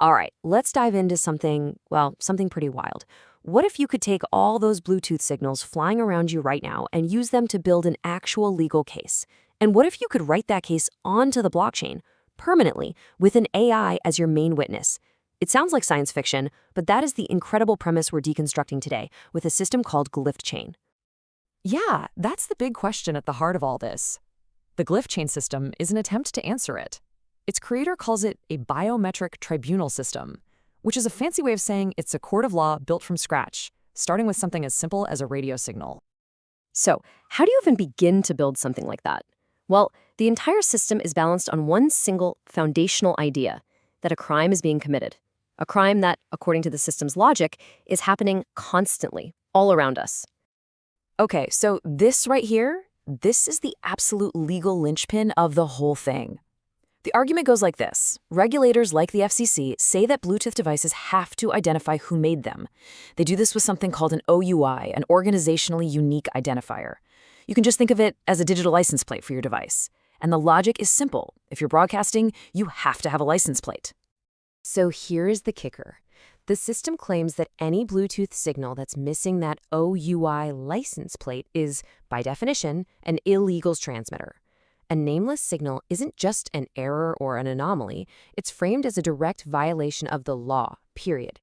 All right, let's dive into something, well, something pretty wild. What if you could take all those Bluetooth signals flying around you right now and use them to build an actual legal case? And what if you could write that case onto the blockchain permanently with an AI as your main witness? It sounds like science fiction, but that is the incredible premise we're deconstructing today with a system called Glyph Chain. Yeah, that's the big question at the heart of all this. The Glyph Chain system is an attempt to answer it. Its creator calls it a biometric tribunal system, which is a fancy way of saying it's a court of law built from scratch, starting with something as simple as a radio signal. So, how do you even begin to build something like that? Well, the entire system is balanced on one single foundational idea, that a crime is being committed. A crime that, according to the system's logic, is happening constantly, all around us. Okay, so this right here, this is the absolute legal linchpin of the whole thing. The argument goes like this. Regulators like the FCC say that Bluetooth devices have to identify who made them. They do this with something called an OUI, an organizationally unique identifier. You can just think of it as a digital license plate for your device. And the logic is simple. If you're broadcasting, you have to have a license plate. So here's the kicker. The system claims that any Bluetooth signal that's missing that OUI license plate is, by definition, an illegal transmitter. A nameless signal isn't just an error or an anomaly, it's framed as a direct violation of the law, period.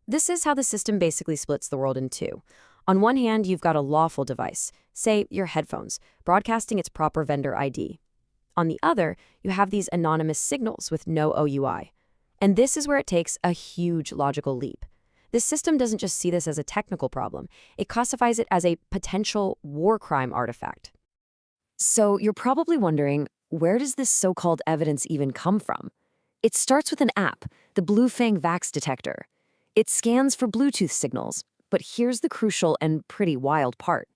This is how the system basically splits the world in two. On one hand, you've got a lawful device, say your headphones, broadcasting its proper vendor ID. On the other, you have these anonymous signals with no OUI. And this is where it takes a huge logical leap. This system doesn't just see this as a technical problem, it classifies it as a potential war crime artifact. So you're probably wondering, where does this so-called evidence even come from? It starts with an app, the Bluefang Vax detector. It scans for Bluetooth signals, but here's the crucial and pretty wild part.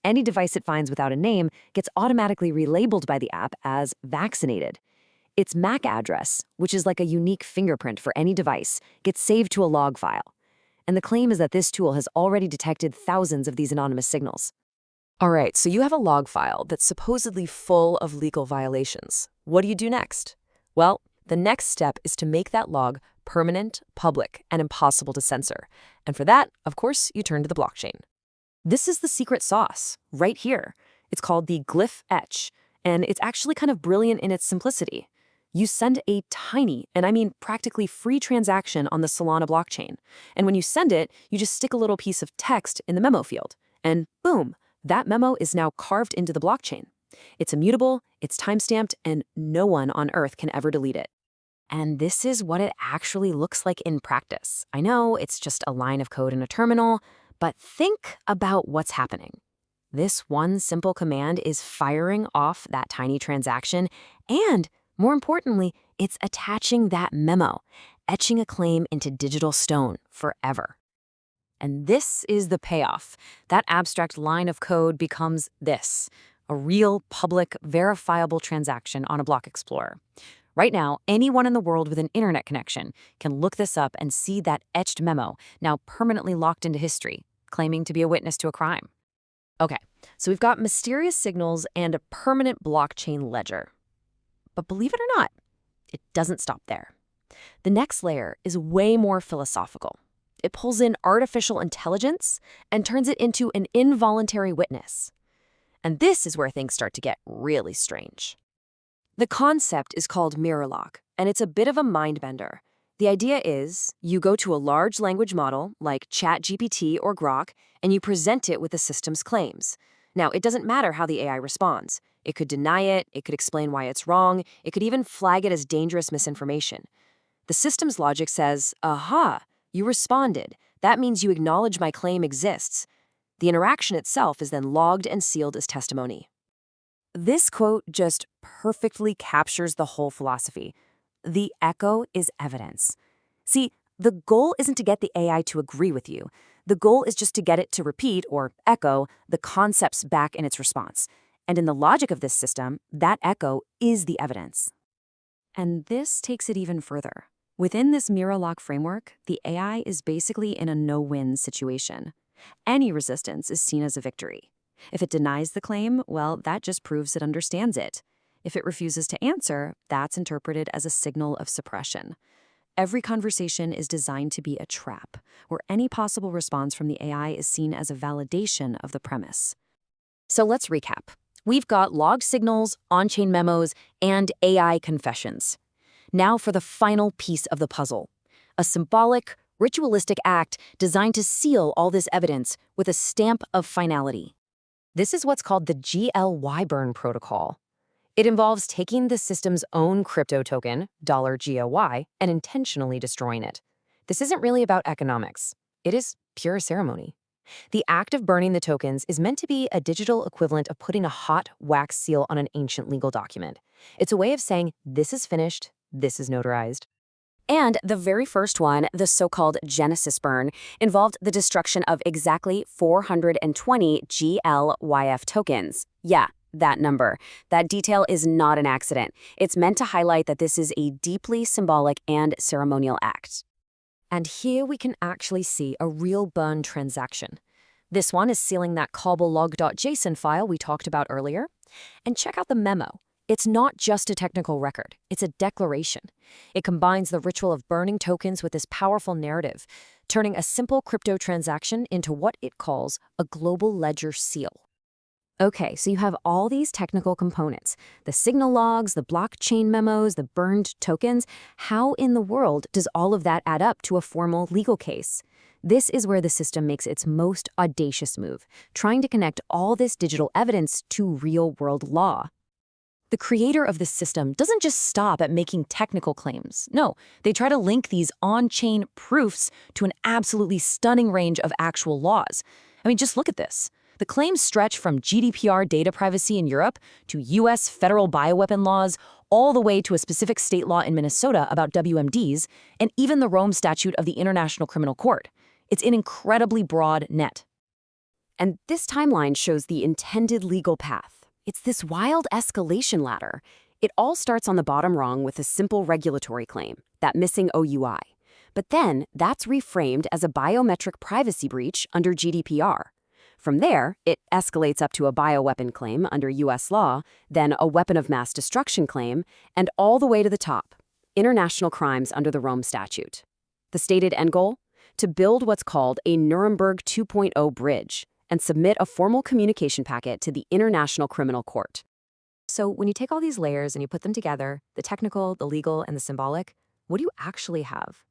Any device it finds without a name gets automatically relabeled by the app as vaccinated. Its MAC address, which is like a unique fingerprint for any device, gets saved to a log file. And the claim is that this tool has already detected thousands of these anonymous signals. All right, so you have a log file that's supposedly full of legal violations. What do you do next? Well, the next step is to make that log permanent, public, and impossible to censor. And for that, of course, you turn to the blockchain. This is the secret sauce, right here. It's called the Glyph Etch, and it's actually kind of brilliant in its simplicity. You send a tiny, and I mean practically free transaction on the Solana blockchain. And when you send it, you just stick a little piece of text in the memo field. And boom, that memo is now carved into the blockchain. It's immutable, it's timestamped, and no one on Earth can ever delete it. And this is what it actually looks like in practice. I know it's just a line of code in a terminal, but think about what's happening. This one simple command is firing off that tiny transaction, and more importantly, it's attaching that memo, etching a claim into digital stone forever. And this is the payoff. That abstract line of code becomes this, a real, public, verifiable transaction on a block explorer. Right now, anyone in the world with an internet connection can look this up and see that etched memo, now permanently locked into history, claiming to be a witness to a crime. Okay, so we've got mysterious signals and a permanent blockchain ledger. But believe it or not, it doesn't stop there. The next layer is way more philosophical. It pulls in artificial intelligence and turns it into an involuntary witness. And this is where things start to get really strange. The concept is called mirror lock, and it's a bit of a mind bender. The idea is you go to a large language model like ChatGPT or Grok, and you present it with the system's claims. Now, it doesn't matter how the AI responds. It could deny it, it could explain why it's wrong, it could even flag it as dangerous misinformation. The system's logic says, aha, you responded. That means you acknowledge my claim exists. The interaction itself is then logged and sealed as testimony. This quote just perfectly captures the whole philosophy. The echo is evidence. See, the goal isn't to get the AI to agree with you. The goal is just to get it to repeat, or echo, the concepts back in its response. And in the logic of this system, that echo is the evidence. And this takes it even further. Within this mirror lock framework, the AI is basically in a no-win situation. Any resistance is seen as a victory. If it denies the claim, well, that just proves it understands it. If it refuses to answer, that's interpreted as a signal of suppression. Every conversation is designed to be a trap, where any possible response from the AI is seen as a validation of the premise. So let's recap. We've got log signals, on-chain memos, and AI confessions. Now for the final piece of the puzzle. A symbolic, ritualistic act designed to seal all this evidence with a stamp of finality. This is what's called the GLY-burn protocol. It involves taking the system's own crypto token, $GOY, and intentionally destroying it. This isn't really about economics. It is pure ceremony. The act of burning the tokens is meant to be a digital equivalent of putting a hot wax seal on an ancient legal document. It's a way of saying, this is finished, this is notarized. And the very first one, the so-called Genesis burn, involved the destruction of exactly 420 GLYF tokens. Yeah, that number. That detail is not an accident. It's meant to highlight that this is a deeply symbolic and ceremonial act. And here we can actually see a real burn transaction. This one is sealing that cobblelog.json file we talked about earlier. And check out the memo. It's not just a technical record, it's a declaration. It combines the ritual of burning tokens with this powerful narrative, turning a simple crypto transaction into what it calls a global ledger seal. Okay, so you have all these technical components, the signal logs, the blockchain memos, the burned tokens. How in the world does all of that add up to a formal legal case? This is where the system makes its most audacious move, trying to connect all this digital evidence to real-world law. The creator of this system doesn't just stop at making technical claims. No, they try to link these on-chain proofs to an absolutely stunning range of actual laws. I mean, just look at this. The claims stretch from GDPR data privacy in Europe to US federal bioweapon laws, all the way to a specific state law in Minnesota about WMDs, and even the Rome Statute of the International Criminal Court. It's an incredibly broad net. And this timeline shows the intended legal path. It's this wild escalation ladder. It all starts on the bottom rung with a simple regulatory claim, that missing OUI. But then that's reframed as a biometric privacy breach under GDPR. From there, it escalates up to a bioweapon claim under US law, then a weapon of mass destruction claim, and all the way to the top, international crimes under the Rome Statute. The stated end goal? To build what's called a Nuremberg 2.0 bridge and submit a formal communication packet to the International Criminal Court. So when you take all these layers and you put them together, the technical, the legal, and the symbolic, what do you actually have?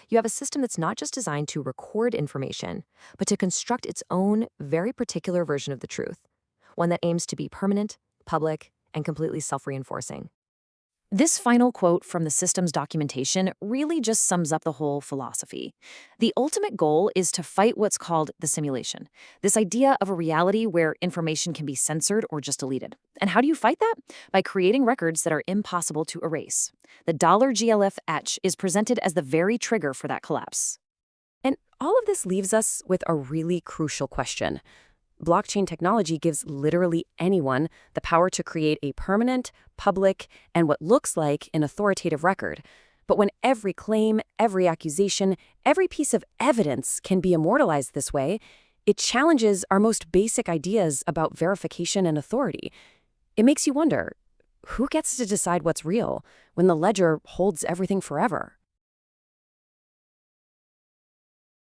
You have a system that's not just designed to record information, but to construct its own very particular version of the truth, one that aims to be permanent, public, and completely self-reinforcing. This final quote from the system's documentation really just sums up the whole philosophy. The ultimate goal is to fight what's called the simulation, this idea of a reality where information can be censored or just deleted. And how do you fight that? By creating records that are impossible to erase. The $GLF etch is presented as the very trigger for that collapse. And all of this leaves us with a really crucial question. Blockchain technology gives literally anyone the power to create a permanent, public, and what looks like an authoritative record. But when every claim, every accusation, every piece of evidence can be immortalized this way, it challenges our most basic ideas about verification and authority. It makes you wonder, who gets to decide what's real when the ledger holds everything forever?